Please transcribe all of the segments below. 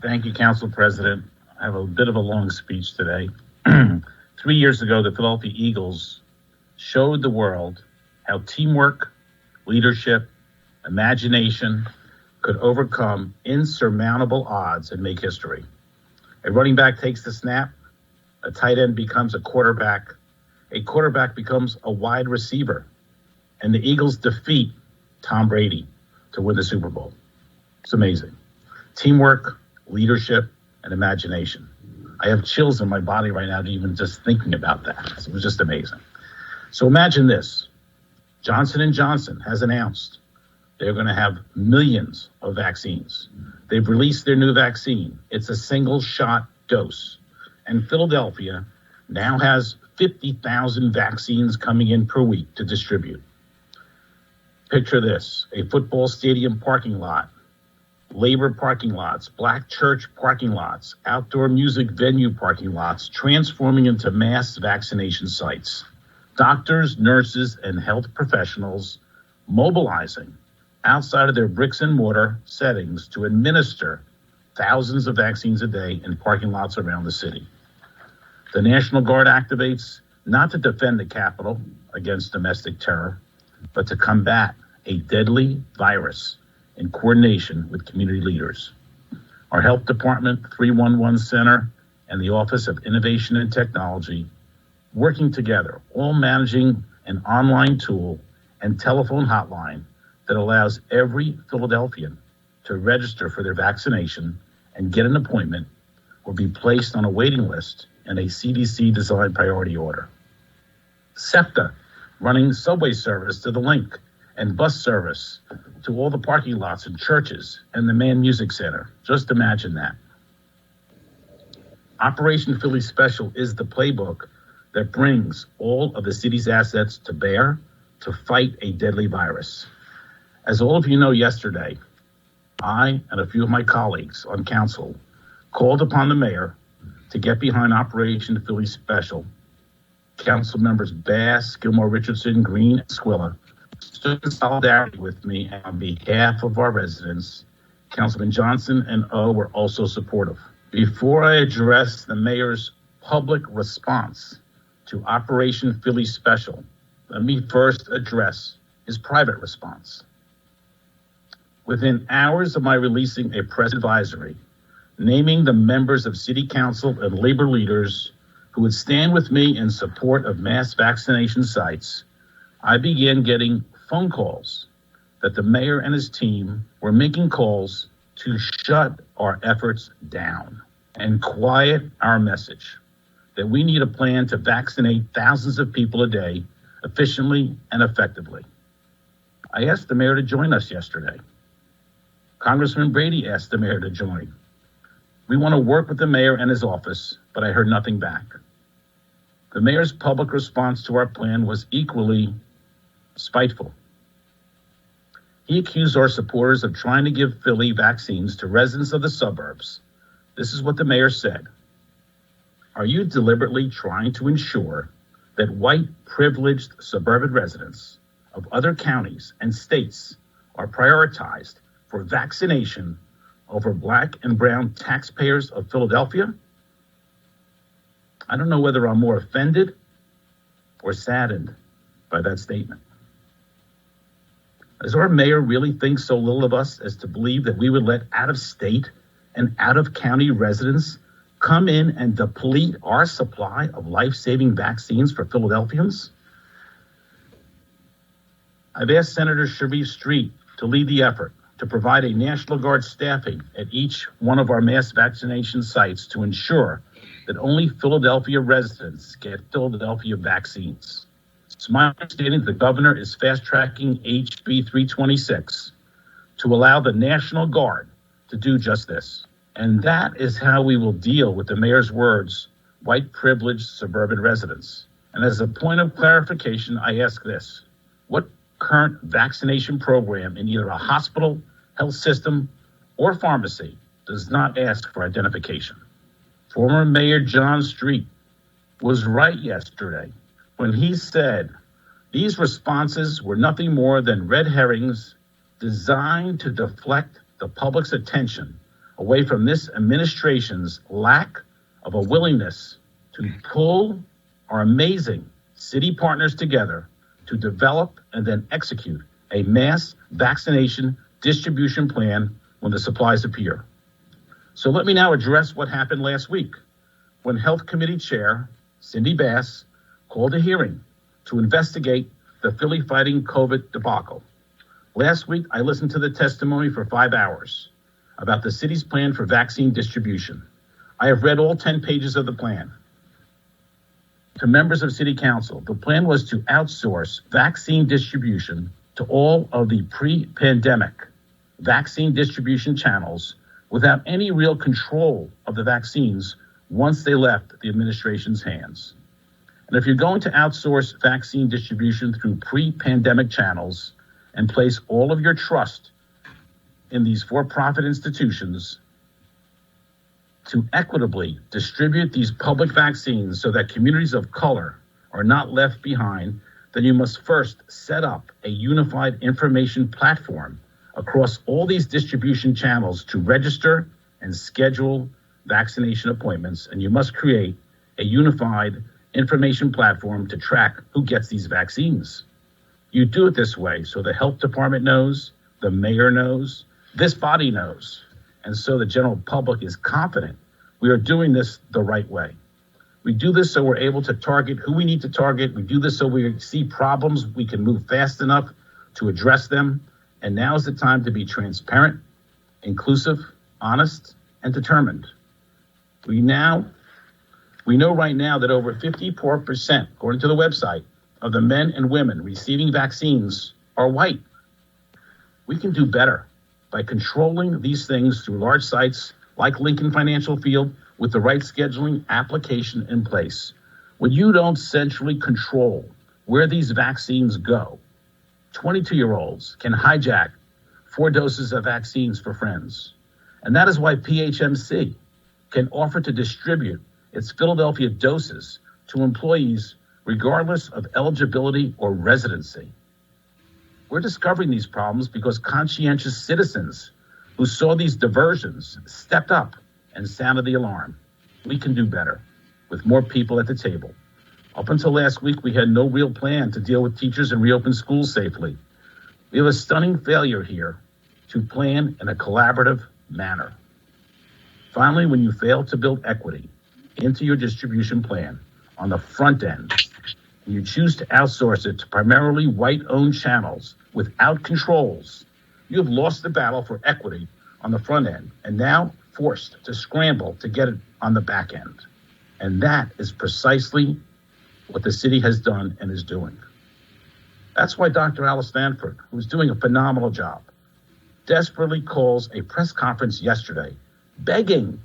Thank you, Council President. I have a bit of a long speech today. 3 years ago, the Philadelphia Eagles showed the world how teamwork, leadership, imagination could overcome insurmountable odds and make history. A running back takes the snap, a tight end becomes a quarterback becomes a wide receiver, and the Eagles defeat Tom Brady to win the Super Bowl. It's amazing. Teamwork, leadership, and imagination. I have chills in my body right now even just thinking about that. It was just amazing. So imagine this. Johnson & Johnson has announced they're going to have millions of vaccines. They've released their new vaccine. It's a single shot dose. And Philadelphia now has 50,000 vaccines coming in per week to distribute. Picture this, a football stadium parking lot, labor parking lots, black church parking lots, outdoor music venue parking lots, transforming into mass vaccination sites. Doctors, nurses, and health professionals mobilizing outside of their bricks and mortar settings to administer thousands of vaccines a day in parking lots around the city. The National Guard activates not to defend the Capitol against domestic terror, but to combat a deadly virus in coordination with community leaders. Our Health Department, 311 Center, and the Office of Innovation and Technology working together, all managing an online tool and telephone hotline that allows every Philadelphian to register for their vaccination and get an appointment or be placed on a waiting list in a CDC-designed priority order. SEPTA, running subway service to the Link and bus service to all the parking lots and churches and the Mann Music Center. Just imagine that. Operation Philly Special is the playbook that brings all of the city's assets to bear to fight a deadly virus. As all of you know, yesterday, I and a few of my colleagues on council called upon the mayor to get behind Operation Philly Special. Council members Bass, Gilmore Richardson, Green, and Squilla stood in solidarity with me, and on behalf of our residents, Councilman Johnson and O were also supportive. Before I address the mayor's public response to Operation Philly Special, let me first address his private response. Within hours of my releasing a press advisory, naming the members of city council and labor leaders who would stand with me in support of mass vaccination sites, I began getting phone calls that the mayor and his team were making calls to shut our efforts down and quiet our message that we need a plan to vaccinate thousands of people a day efficiently and effectively. I asked the mayor to join us yesterday. Congressman Brady asked the mayor to join. We want to work with the mayor and his office, but I heard nothing back. The mayor's public response to our plan was equally spiteful. He accused our supporters of trying to give Philly vaccines to residents of the suburbs. This is what the mayor said. Are you deliberately trying to ensure that white, privileged suburban residents of other counties and states are prioritized for vaccination over black and brown taxpayers of Philadelphia? I don't know whether I'm more offended or saddened by that statement. Does our mayor really think so little of us as to believe that we would let out-of-state and out-of-county residents come in and deplete our supply of life-saving vaccines for Philadelphians? I've asked Senator Sharif Street to lead the effort to provide a National Guard staffing at each one of our mass vaccination sites to ensure that only Philadelphia residents get Philadelphia vaccines. It's my understanding the governor is fast-tracking HB 326 to allow the National Guard to do just this. And that is how we will deal with the mayor's words, white privileged suburban residents. And as a point of clarification, I ask this. What current vaccination program in either a hospital, health system, or pharmacy does not ask for identification? Former Mayor John Street was right yesterday when he said these responses were nothing more than red herrings designed to deflect the public's attention away from this administration's lack of a willingness to pull our amazing city partners together to develop and then execute a mass vaccination distribution plan when the supplies appear. So let me now address what happened last week when Health Committee Chair Cindy Bass called a hearing to investigate the Philly Fighting COVID debacle. Last week, I listened to the testimony for 5 hours about the city's plan for vaccine distribution. I have read all 10 pages of the plan. To members of City Council, the plan was to outsource vaccine distribution to all of the pre-pandemic vaccine distribution channels without any real control of the vaccines once they left the administration's hands. And if you're going to outsource vaccine distribution through pre-pandemic channels and place all of your trust in these for-profit institutions to equitably distribute these public vaccines so that communities of color are not left behind, then you must first set up a unified information platform across all these distribution channels to register and schedule vaccination appointments, and you must create a unified information platform to track who gets these vaccines. You do it this way so the health department knows, the mayor knows, this body knows, and so the general public is confident we are doing this the right way. We do this so we're able to target who we need to target. We do this so we see problems, we can move fast enough to address them. And now is the time to be transparent, inclusive, honest, and determined. We know right now that over 54%, according to the website, of the men and women receiving vaccines are white. We can do better by controlling these things through large sites like Lincoln Financial Field with the right scheduling application in place. When you don't centrally control where these vaccines go, 22-year-olds can hijack 4 doses of vaccines for friends. And that is why PHMC can offer to distribute its Philadelphia doses to employees regardless of eligibility or residency. We're discovering these problems because conscientious citizens who saw these diversions stepped up and sounded the alarm. We can do better with more people at the table. Up until last week, we had no real plan to deal with teachers and reopen schools safely. We have a stunning failure here to plan in a collaborative manner. Finally, when you fail to build equity into your distribution plan on the front end, and you choose to outsource it to primarily white-owned channels without controls, you have lost the battle for equity on the front end and now forced to scramble to get it on the back end. And that is precisely what the city has done and is doing. That's why Dr. Alice Stanford, who's doing a phenomenal job, desperately calls a press conference yesterday, begging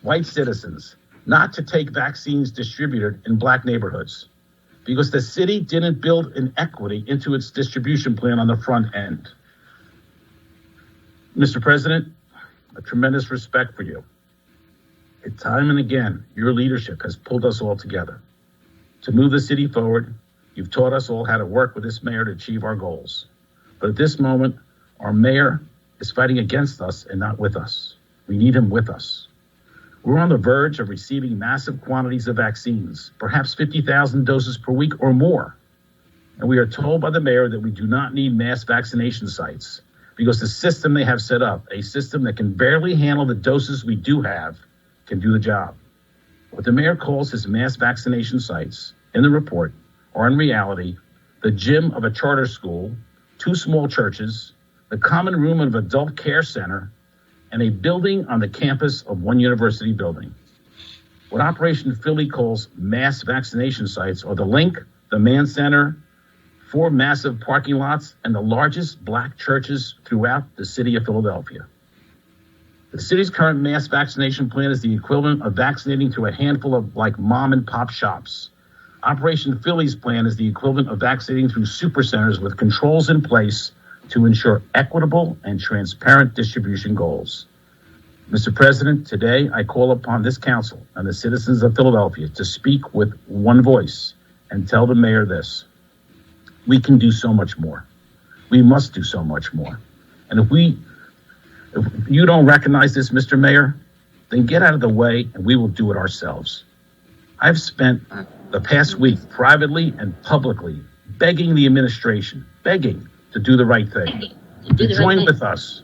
white citizens not to take vaccines distributed in black neighborhoods because the city didn't build an equity into its distribution plan on the front end. Mr. President, a tremendous respect for you. Time and again, your leadership has pulled us all together to move the city forward. You've taught us all how to work with this mayor to achieve our goals. But at this moment, our mayor is fighting against us and not with us. We need him with us. We're on the verge of receiving massive quantities of vaccines, perhaps 50,000 doses per week or more. And we are told by the mayor that we do not need mass vaccination sites because the system they have set up, a system that can barely handle the doses we do have, can do the job. What the mayor calls his mass vaccination sites in the report are in reality the gym of a charter school, 2 small churches, the common room of an adult care center, and a building on the campus of one university building. What Operation Philly calls mass vaccination sites are the Link, the Mann Center, 4 massive parking lots, and the largest black churches throughout the city of Philadelphia. The city's current mass vaccination plan is the equivalent of vaccinating to a handful of mom and pop shops. Operation Philly's plan is the equivalent of vaccinating through super centers with controls in place to ensure equitable and transparent distribution goals. Mr. President, today I call upon this council and the citizens of Philadelphia to speak with one voice and tell the mayor this. We can do so much more. We must do so much more. And if we If you don't recognize this, Mr. Mayor, then get out of the way and we will do it ourselves. I've spent the past week privately and publicly begging the administration, to do the right thing, to join with us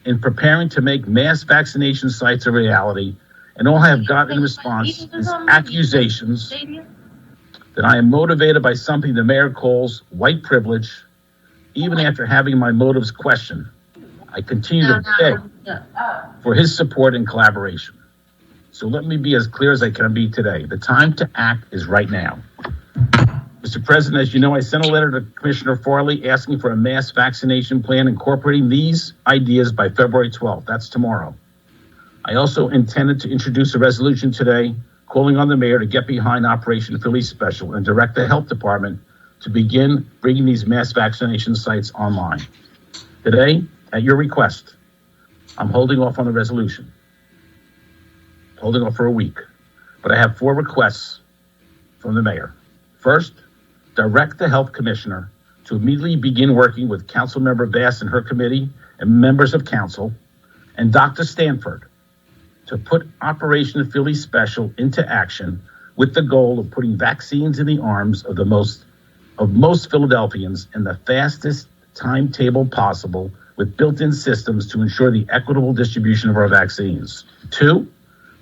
in preparing to make mass vaccination sites a reality. And all I have gotten in response is accusations that I am motivated by something the mayor calls white privilege. Even after having my motives questioned, I continue to beg for his support and collaboration. So let me be as clear as I can be today. The time to act is right now. Mr. President, as you know, I sent a letter to Commissioner Farley asking for a mass vaccination plan incorporating these ideas by February 12th. That's tomorrow. I also intended to introduce a resolution today calling on the mayor to get behind Operation Philly Special and direct the health department to begin bringing these mass vaccination sites online. Today, at your request, I'm holding off on the resolution, holding off for a week, but I have 4 requests from the mayor. First, direct the health commissioner to immediately begin working with Councilmember Bass and her committee and members of council and Dr. Stanford to put Operation Philly Special into action with the goal of putting vaccines in the arms of most Philadelphians in the fastest timetable possible with built-in systems to ensure the equitable distribution of our vaccines. 2,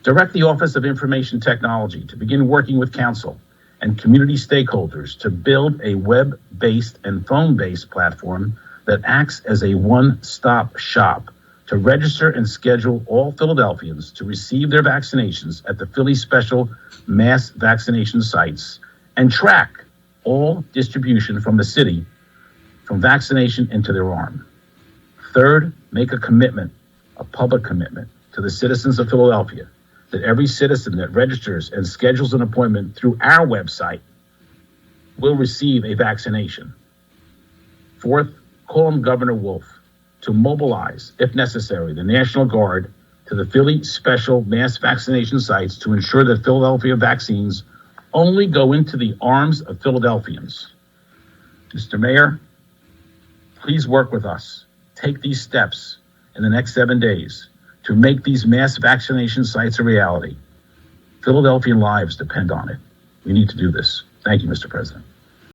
direct the Office of Information Technology to begin working with council and community stakeholders to build a web-based and phone-based platform that acts as a one-stop shop to register and schedule all Philadelphians to receive their vaccinations at the Philly Special mass vaccination sites and track all distribution from the city from vaccination into their arm. 3rd, make a commitment, a public commitment to the citizens of Philadelphia that every citizen that registers and schedules an appointment through our website will receive a vaccination. 4th, call on Governor Wolf to mobilize, if necessary, the National Guard to the Philly Special mass vaccination sites to ensure that Philadelphia vaccines only go into the arms of Philadelphians. Mr. Mayor, please work with us. Take these steps in the next 7 days to make these mass vaccination sites a reality. Philadelphian lives depend on it. We need to do this. Thank you, Mr. President.